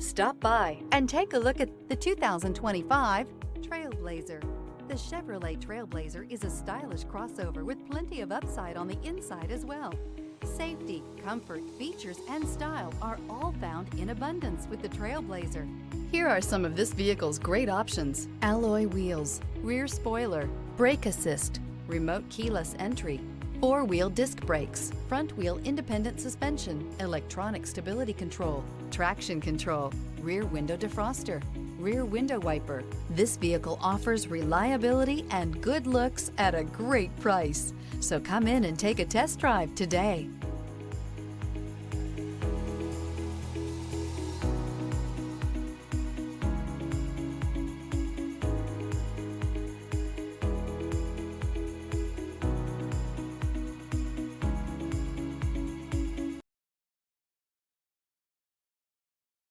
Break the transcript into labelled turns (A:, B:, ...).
A: Stop by and take a look at the 2025 Trailblazer. The Chevrolet Trailblazer is a stylish crossover with plenty of upside on the inside as well. Safety, comfort, features, and style are all found in abundance with the Trailblazer. Here are some of this vehicle's great options: alloy wheels, rear spoiler, brake assist, remote keyless entry, four-wheel disc brakes, front-wheel independent suspension, electronic stability control, traction control, rear window defroster, rear window wiper. This vehicle offers reliability and good looks at a great price. So come in and take a test drive today.